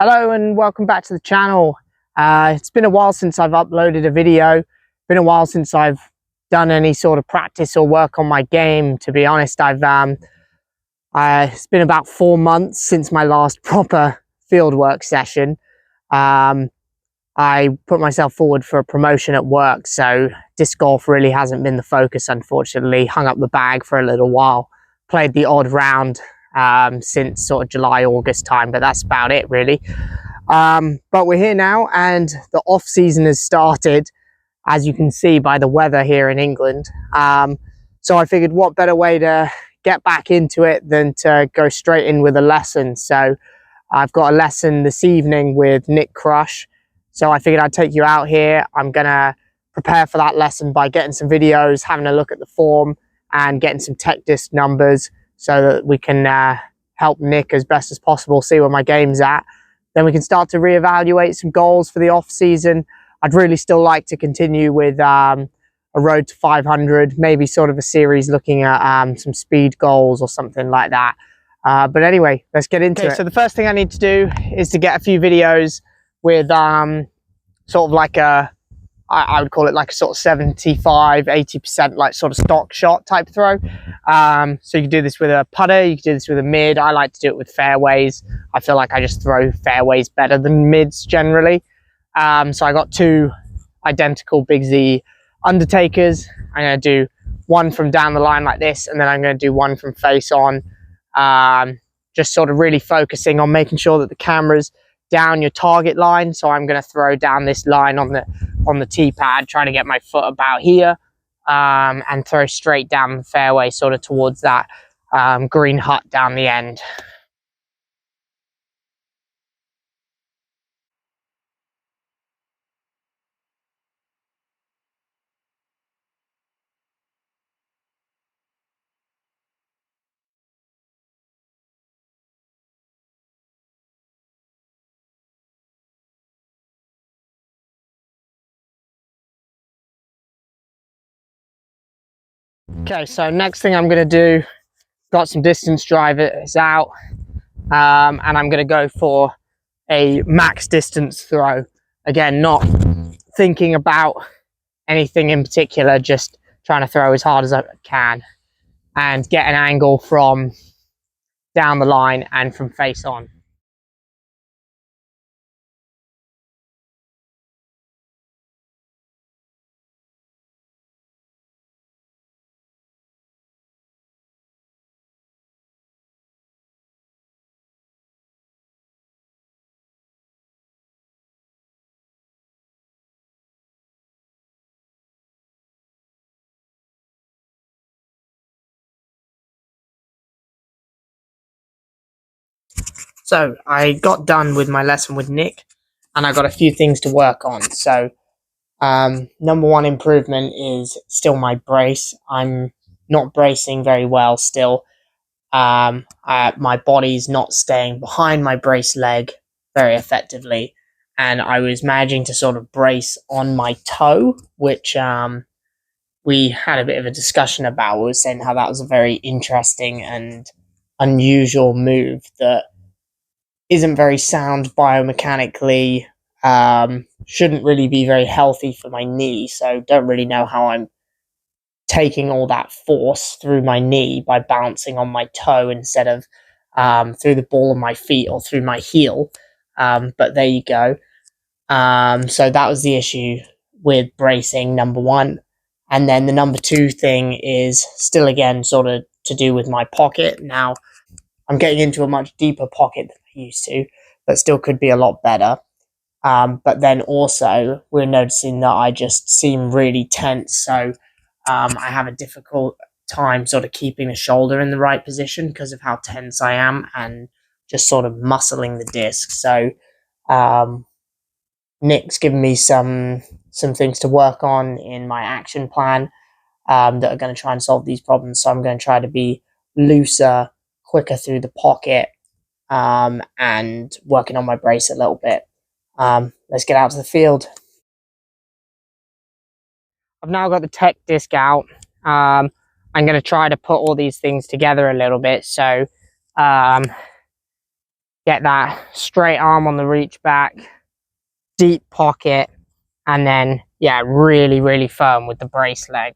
Hello and welcome back to the channel. It's been a while since I've uploaded a video. Been a while since I've done any sort of practice or work on my game. To be honest, it's been about 4 months since my last proper fieldwork session. I put myself forward for a promotion at work, so disc golf really hasn't been the focus, unfortunately. Hung up the bag for a little while, played the odd round since sort of July, August time, but that's about it really. But we're here now and the off season has started, as you can see by the weather here in England. So I figured what better way to get back into it than to go straight in with a lesson. So I've got a lesson this evening with Nick Crush. So I figured I'd take you out here. I'm gonna prepare for that lesson by getting some videos, having a look at the form and getting some tech disc numbers so that we can help Nick as best as possible, see where my game's at. Then we can start to reevaluate some goals for the off season. I'd really still like to continue with a road to 500, maybe sort of a series looking at some speed goals or something like that. But anyway, let's get into it. So the first thing I need to do is to get a few videos with sort of like I would call it like a sort of 75, 80% like sort of stock shot type throw. So you can do this with a putter, you can do this with a mid. I like to do it with fairways. I feel like I just throw fairways better than mids generally. So I got two identical Big Z Undertakers. I'm going to do one from down the line like this, and then I'm going to do one from face on. Just sort of really focusing on making sure that the camera's down your target line. So I'm going to throw down this line on the tee pad, trying to get my foot about here, and throw straight down the fairway sort of towards that green hut down the end. Okay, so next thing I'm going to do, got some distance drivers out, and I'm going to go for a max distance throw. Again, not thinking about anything in particular, just trying to throw as hard as I can and get an angle from down the line and from face on. So I got done with my lesson with Nick and I got a few things to work on. So number one improvement is still my brace. I'm not bracing very well still. My body's not staying behind my brace leg very effectively, and I was managing to sort of brace on my toe, which we had a bit of a discussion about. We were saying how that was a very interesting and unusual move that isn't very sound biomechanically, shouldn't really be very healthy for my knee, so don't really know how I'm taking all that force through my knee by bouncing on my toe instead of through the ball of my feet or through my heel. But there you go. So that was the issue with bracing, number one. And then the number two thing is still, again, sort of to do with my pocket. Now, I'm getting into a much deeper pocket than I used to, but still could be a lot better. But then also, we're noticing that I just seem really tense. So I have a difficult time sort of keeping the shoulder in the right position because of how tense I am and just sort of muscling the disc. So Nick's given me some things to work on in my action plan that are going to try and solve these problems. So I'm going to try to be looser, quicker through the pocket, and working on my brace a little bit. Let's get out to the field. I've now got the tech disc out. I'm going to try to put all these things together a little bit. So get that straight arm on the reach back, deep pocket, and then, yeah, really, really firm with the brace leg.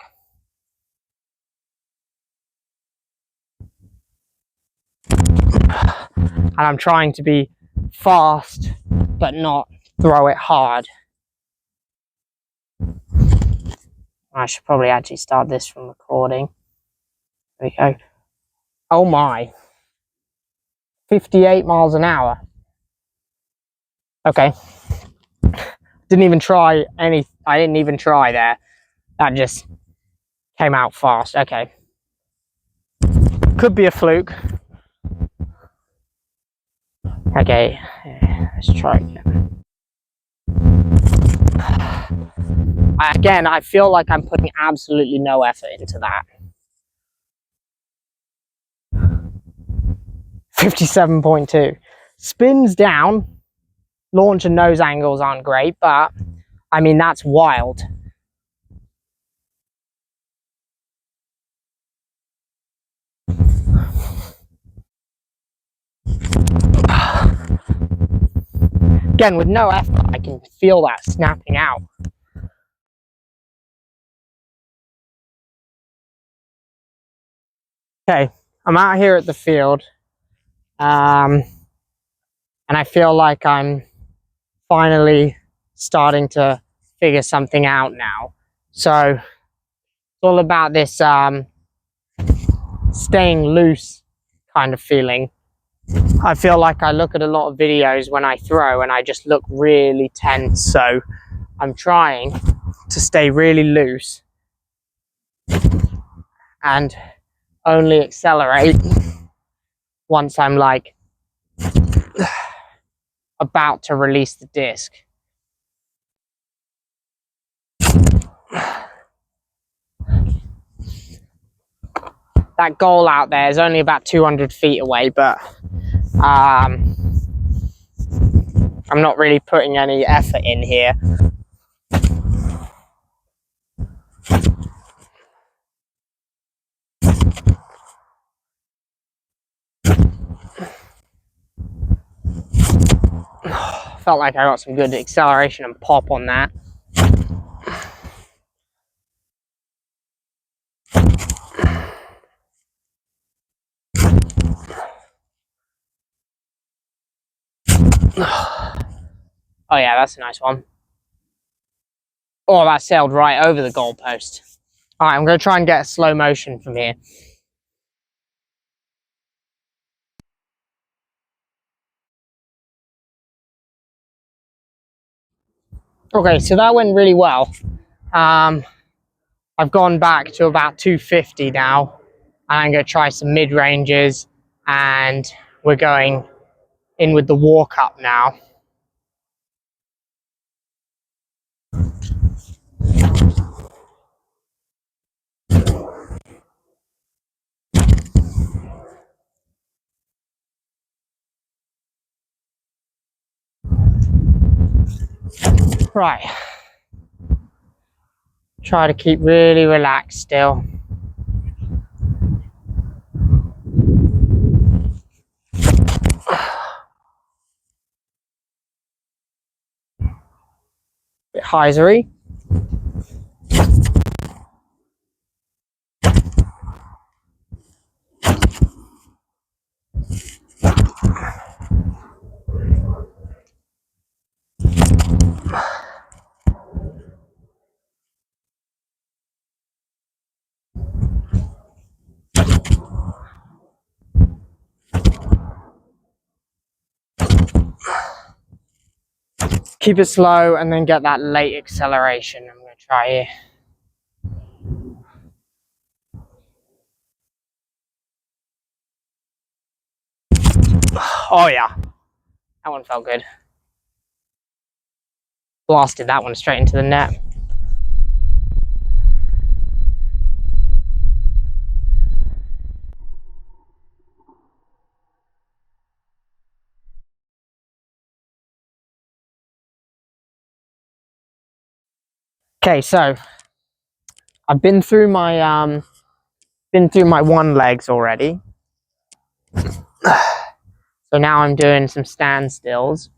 And I'm trying to be fast, but not throw it hard. I should probably actually start this from recording. There we go. Oh my. 58 miles an hour. Okay. Didn't even try any. I didn't even try there. That just came out fast. Okay. Could be a fluke. Okay. Let's try again. Again, I feel like I'm putting absolutely no effort into that. 57.2. Spins down. Launch and nose angles aren't great, but I mean, that's wild. Again, with no effort, I can feel that snapping out. Okay, I'm out here at the field, and I feel like I'm finally starting to figure something out now. So it's all about this staying loose kind of feeling. I feel like I look at a lot of videos when I throw and I just look really tense, so I'm trying to stay really loose and only accelerate once I'm like about to release the disc. That goal out there is only about 200 feet away, but I'm not really putting any effort in here. Felt like I got some good acceleration and pop on that. Oh yeah, that's a nice one. Oh, that sailed right over the goalpost. Alright, I'm going to try and get a slow motion from here. Okay, so that went really well. I've gone back to about 250 now. And I'm going to try some mid-ranges. And we're going in with the walk-up now. Right. Try to keep really relaxed still. Bit hyzery. Keep it slow and then get that late acceleration. I'm going to try here. Oh yeah, that one felt good. Blasted that one straight into the net. Okay, so I've been through my one legs already. So now I'm doing some standstills.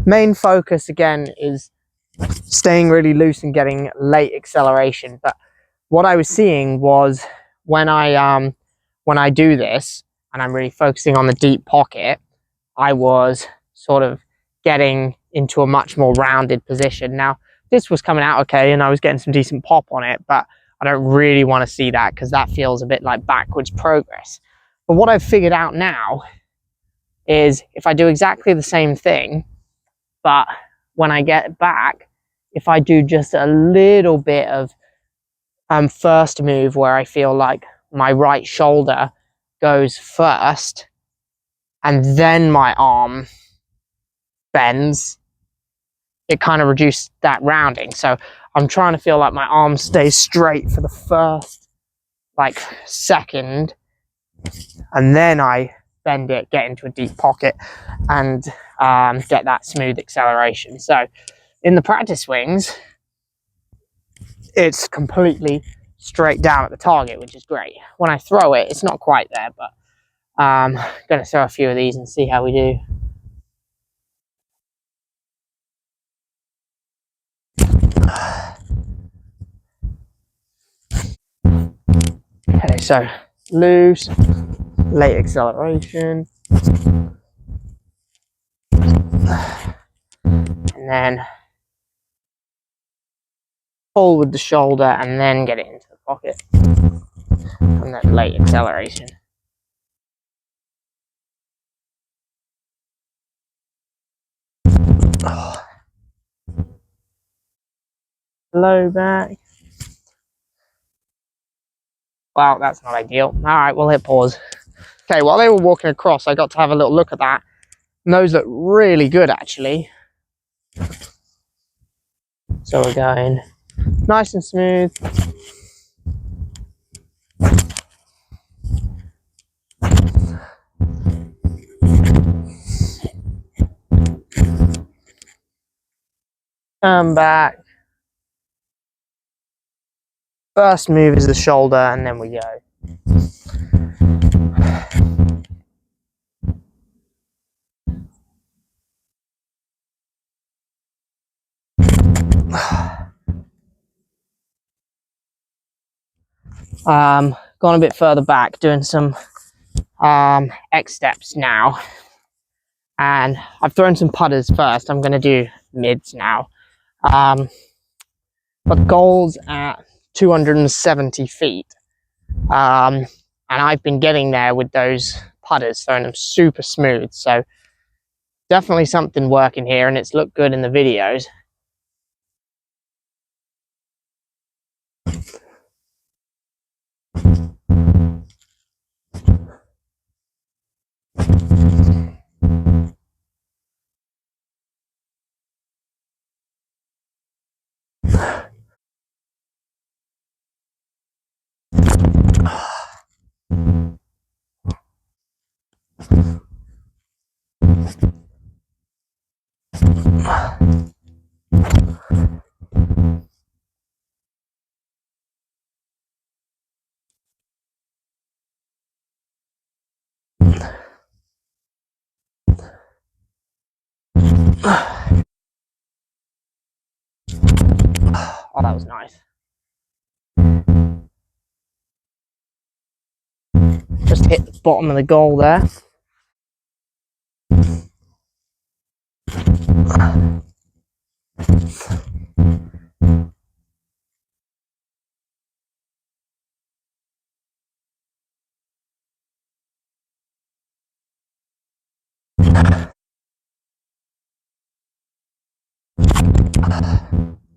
Main focus again is staying really loose and getting late acceleration. But what I was seeing was when I do this and I'm really focusing on the deep pocket, I was sort of getting into a much more rounded position. Now, this was coming out okay and I was getting some decent pop on it, but I don't really want to see that because that feels a bit like backwards progress. But what I've figured out now is if I do exactly the same thing, but when I get back, if I do just a little bit of first move where I feel like my right shoulder goes first and then my arm bends, it kind of reduced that rounding. So I'm trying to feel like my arm stays straight for the first like second, and then I bend it, get into a deep pocket, and get that smooth acceleration. So in the practice swings, it's completely straight down at the target, which is great. When I throw it, it's not quite there, but I'm going to throw a few of these and see how we do. Okay, so loose, late acceleration, and then pull with the shoulder and then get it into the pocket, and then late acceleration. Low back. Well, that's not ideal. All right, we'll hit pause. Okay, while they were walking across, I got to have a little look at that. And those look really good, actually. So we're going nice and smooth. Turn back. First move is the shoulder, and then we go. Gone a bit further back, doing some X steps now. And I've thrown some putters first. I'm going to do mids now. But goals at 270 feet. And I've been getting there with those putters, throwing them super smooth. So definitely something working here, and it's looked good in the videos. Oh, that was nice. Just hit the bottom of the goal there.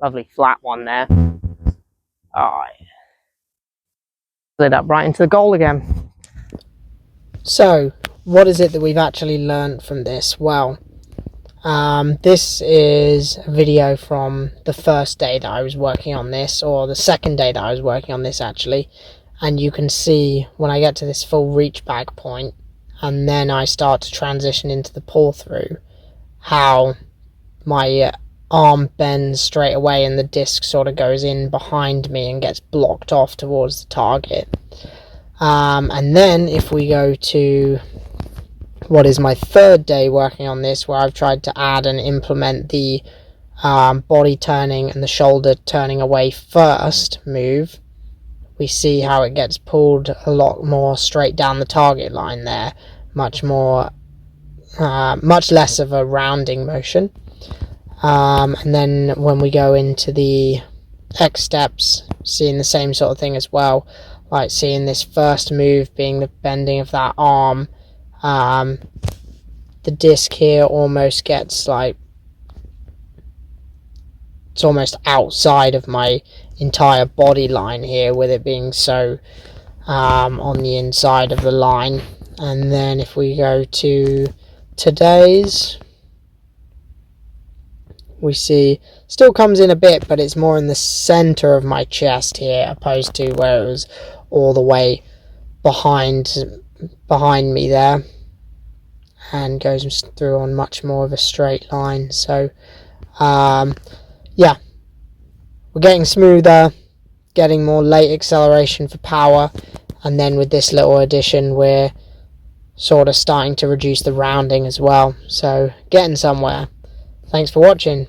Lovely flat one there. Alright. Slid up right into the goal again. So, what is it that we've actually learned from this? Well, this is a video from the first day that I was working on this, or the second day that I was working on this actually, and you can see when I get to this full reach back point and then I start to transition into the pull through, how my arm bends straight away and the disc sort of goes in behind me and gets blocked off towards the target. And then if we go to what is my third day working on this, where I've tried to add and implement the body turning and the shoulder turning away first move. We see how it gets pulled a lot more straight down the target line there, much less of a rounding motion. And then when we go into the X steps, seeing the same sort of thing as well, like seeing this first move being the bending of that arm. The disc here almost gets like, it's almost outside of my entire body line here, with it being so on the inside of the line. And then if we go to today's, we see still comes in a bit, but it's more in the center of my chest here, opposed to where it was all the way behind me there, and goes through on much more of a straight line. So yeah, we're getting smoother, getting more late acceleration for power, and then with this little addition we're sort of starting to reduce the rounding as well. So getting somewhere. Thanks for watching.